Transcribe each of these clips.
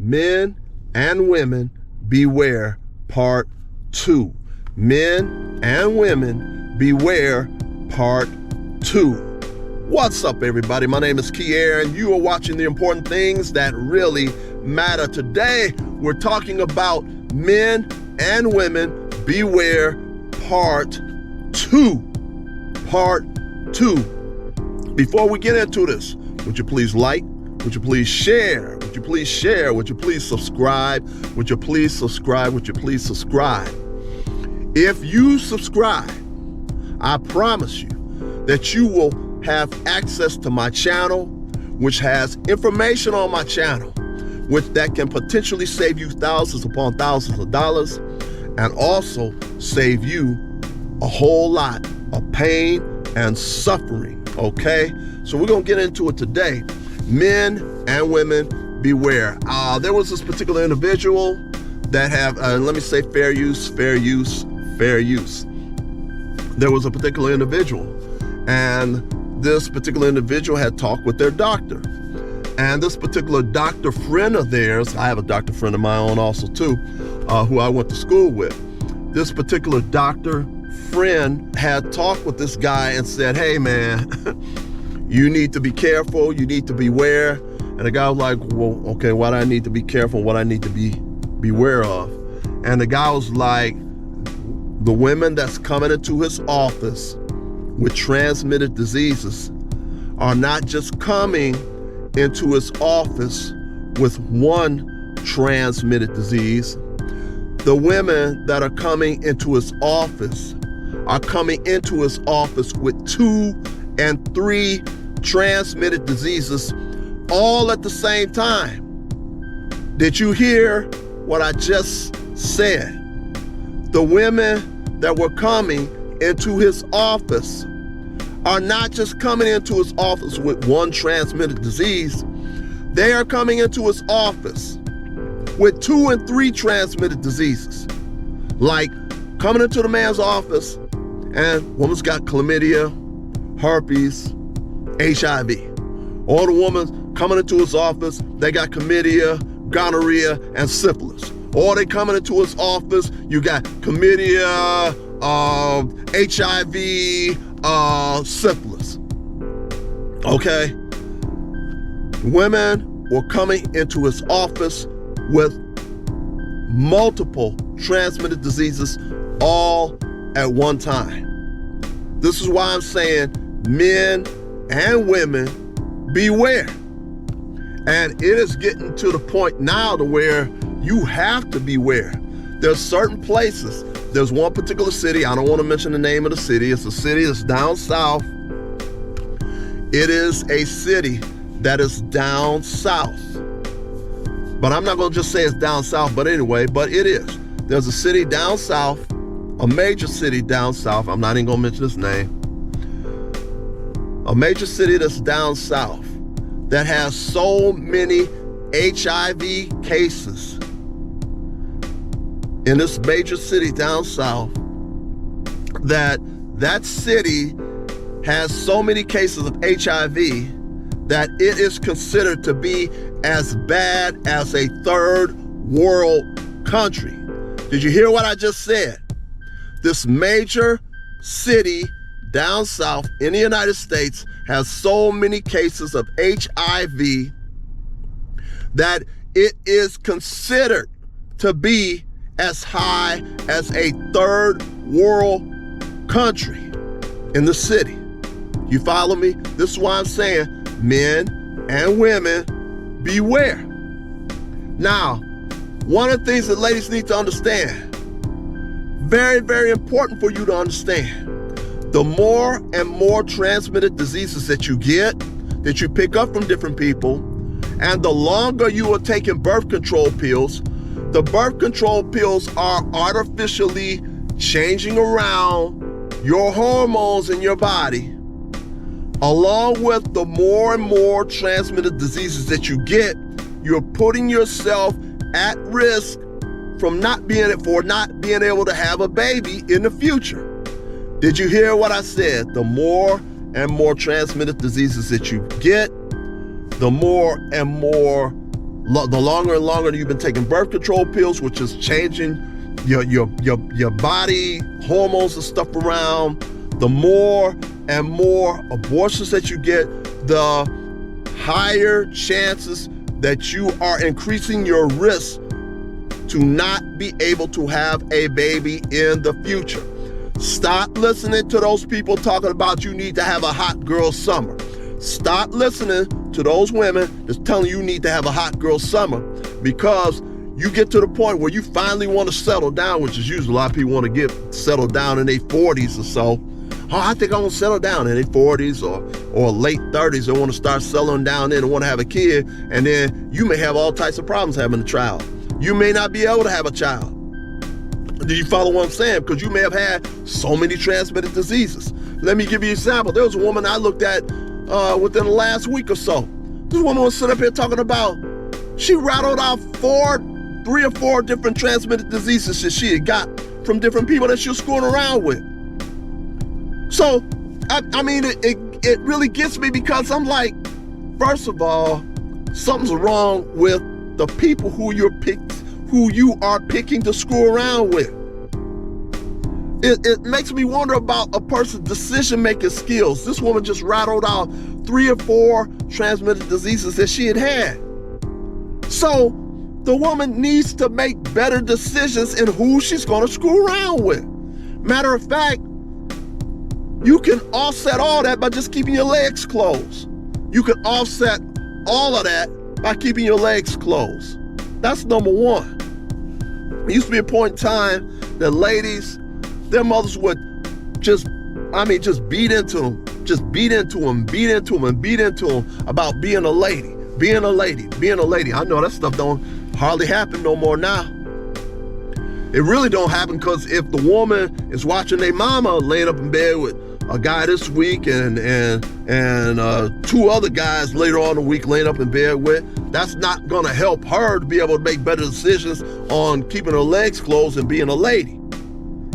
Men and Women Beware Part 2. Men and Women Beware Part 2. What's up, everybody? My name is Kier, and you are watching The Important Things That Really Matter. Today, we're talking about Men and Women Beware Part 2. Part 2. Before we get into this, would you please like? Would you please share? Would you please share? Would you please subscribe? Would you please subscribe? Would you please subscribe? If you subscribe, I promise you that you will have access to my channel, which has information on my channel, which that can potentially save you thousands upon thousands of dollars, and also save you a whole lot of pain and suffering, okay? So we're gonna get into it today. Men and women beware. There was this particular individual that have, let me say fair use. There was a particular individual, and this particular individual had talked with their doctor. And this particular doctor friend of theirs, I have a doctor friend of my own also too, who I went to school with. This particular doctor friend had talked with this guy and said, hey man, you need to be careful, you need to beware. And the guy was like, well, okay, why do I need to be careful? What I need to beware of? And the guy was like, the women that's coming into his office with transmitted diseases are not just coming into his office with one transmitted disease. The women that are coming into his office are coming into his office with 2 and 3 transmitted diseases all at the same time. Did you hear what I just said? The women that were coming into his office are not just coming into his office with one transmitted disease. They are coming into his office with 2 and 3 transmitted diseases. Like coming into the man's office and woman's got chlamydia, herpes, H.I.V. Or the woman coming into his office, they got chlamydia, gonorrhea, and syphilis. Or they coming into his office, you got chlamydia, H.I.V, syphilis. Okay? Women were coming into his office with multiple transmitted diseases all at one time. This is why I'm saying men and women beware. And it is getting to the point now to where you have to beware. There's certain places. There's one particular city, I don't want to mention the name of the city. It's a city that's down south. It is a city that is down south. But I'm not going to just say it's down south, but anyway, but it is. There's a city down south, a major city down south. I'm not even going to mention its name. A major city that's down south that has so many HIV cases in this major city down south, that city has so many cases of HIV that it is considered to be as bad as a third world country. Did you hear what I just said? This major city down south in the United States has so many cases of HIV that it is considered to be as high as a third world country in the city. You follow me? This is why I'm saying men and women beware. Now, one of the things that ladies need to understand, very, very important for you to understand, the more and more transmitted diseases that you get, that you pick up from different people, and the longer you are taking birth control pills, the birth control pills are artificially changing around your hormones in your body, along with the more and more transmitted diseases that you get, you're putting yourself at risk from not being able to have a baby in the future. Did you hear what I said? The more and more transmitted diseases that you get, the more and more the longer and longer you've been taking birth control pills, which is changing your body hormones and stuff around, the more and more abortions that you get, the higher chances that you are increasing your risk to not be able to have a baby in the future. Stop listening to those people talking about you need to have a hot girl summer. Stop listening to those women that's telling you need to have a hot girl summer, because you get to the point where you finally want to settle down, which is usually a lot of people want to get settled down in their 40s or so. Oh, I think I'm going to settle down in their 40s or late 30s. They want to start settling down in and want to have a kid. And then you may have all types of problems having a child. You may not be able to have a child. Do you follow what I'm saying? Because you may have had so many transmitted diseases. Let me give you an example. There was a woman I looked at within the last week or so. This woman was sitting up here talking about, she rattled out 3 or 4 different transmitted diseases that she had got from different people that she was screwing around with. So, I mean, it really gets me, because I'm like, first of all, something's wrong with the people who you are picking to screw around with. It makes me wonder about a person's decision-making skills. This woman just rattled out 3 or 4 transmitted diseases that she had. So the woman needs to make better decisions in who she's going to screw around with. Matter of fact, you can offset all that by just keeping your legs closed. You can offset all of that by keeping your legs closed. That's number one. There used to be a point in time that ladies, their mothers would just beat into them about being a lady, being a lady. I know that stuff don't hardly happen no more now. It really don't happen, because if the woman is watching their mama laying up in bed with a guy this week and 2 other guys later on in the week laying up in bed with, that's not gonna help her to be able to make better decisions on keeping her legs closed and being a lady,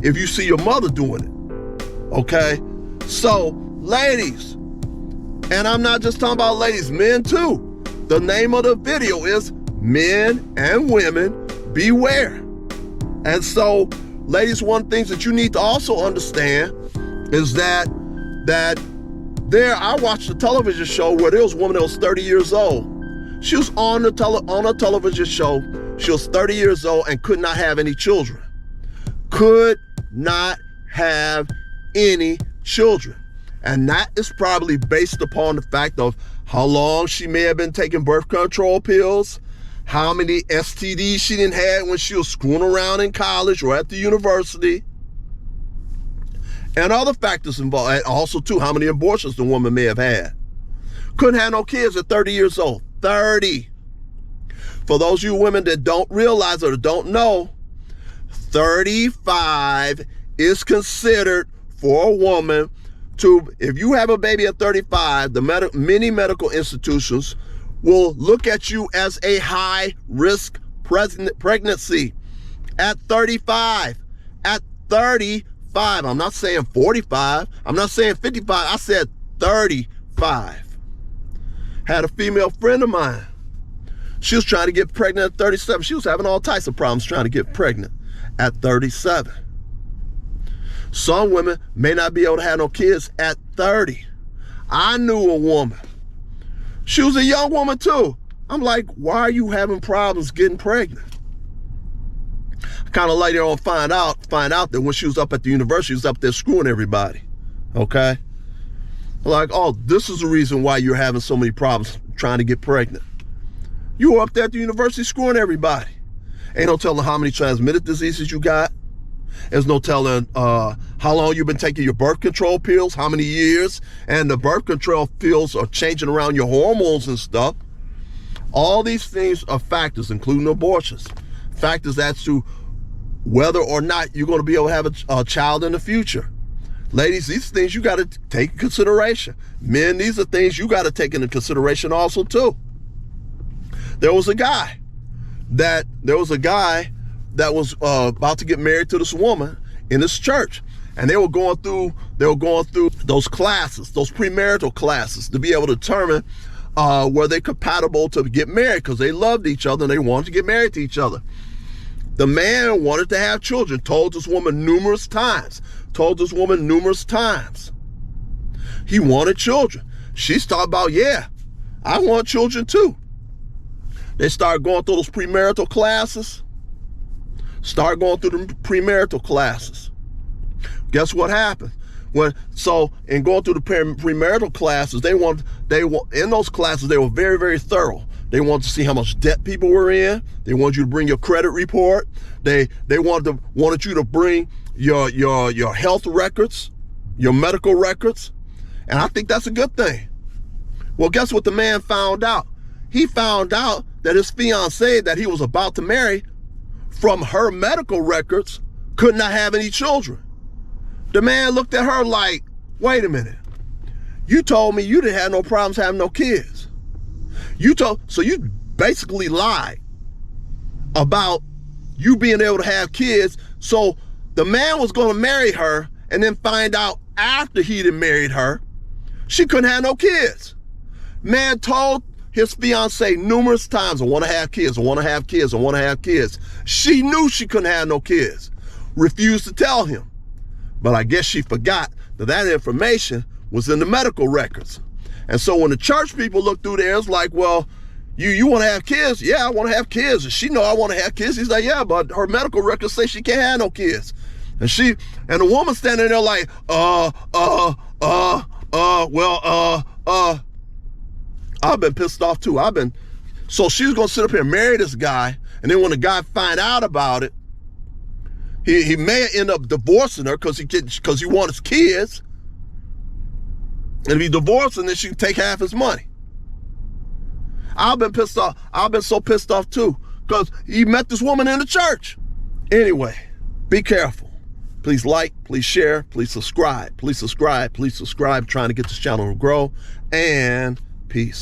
if you see your mother doing it, okay? So, ladies, and I'm not just talking about ladies, men too. The name of the video is Men and Women Beware. And so, ladies, one of the things that you need to also understand is that I watched a television show where there was a woman that was 30 years old. She was on a television show. She was 30 years old and could not have any children. Could not have any children. And that is probably based upon the fact of how long she may have been taking birth control pills, how many STDs she didn't have when she was screwing around in college or at the university, and other factors involved. And also, too, how many abortions the woman may have had. Couldn't have no kids at 30 years old. 30. For those of you women that don't realize or don't know, 35 is considered for a woman to, if you have a baby at 35, many medical institutions will look at you as a high-risk pregnancy at 35. At 35. I'm not saying 45. I'm not saying 55. I said 35. Had a female friend of mine. She was trying to get pregnant at 37. She was having all types of problems trying to get pregnant at 37. Some women may not be able to have no kids at 30. I knew a woman. She was a young woman too. I'm like, why are you having problems getting pregnant? I kind of later on find out that when she was up at the university, she was up there screwing everybody. Okay? Like, oh, this is the reason why you're having so many problems trying to get pregnant. You were up there at the university screwing everybody. Ain't no telling how many transmitted diseases you got. There's no telling how long you've been taking your birth control pills, how many years, and the birth control pills are changing around your hormones and stuff. All these things are factors, including abortions. Factors as to whether or not you're going to be able to have a child in the future. Ladies, these are things you got to take into consideration. Men, these are things you got to take into consideration also too. There was a guy that was about to get married to this woman in this church, and they were going through those classes, those premarital classes, to be able to determine were they compatible to get married? Because they loved each other and they wanted to get married to each other. The man wanted to have children, told this woman numerous times. He wanted children. She started about, yeah, I want children too. They started going through those premarital classes. Guess what happened? In going through the premarital classes, in those classes, they were very, very thorough. They wanted to see how much debt people were in. They wanted you to bring your credit report. They wanted you to bring your health records, your medical records. And I think that's a good thing. Well, guess what the man found out? He found out that his fiancée that he was about to marry, from her medical records, could not have any children. The man looked at her like, wait a minute. You told me you didn't have no problems having no kids. So you basically lied about you being able to have kids. So the man was going to marry her and then find out after he had married her, she couldn't have no kids. Man told his fiancée numerous times, I want to have kids, I want to have kids, I want to have kids. She knew she couldn't have no kids, refused to tell him. But I guess she forgot that information was in the medical records. And so when the church people looked through there, it's like, well, you want to have kids? Yeah, I want to have kids. And she know I want to have kids. He's like, yeah, but her medical records say she can't have no kids. And the woman standing there like, I've been pissed off too. So she's gonna sit up here and marry this guy, and then when the guy find out about it, he may end up divorcing her because he wants kids. And if he divorces her, then she can take half his money. I've been pissed off. I've been so pissed off too, because he met this woman in the church. Anyway, be careful. Please like, please share, please subscribe. Trying to get this channel to grow. And peace.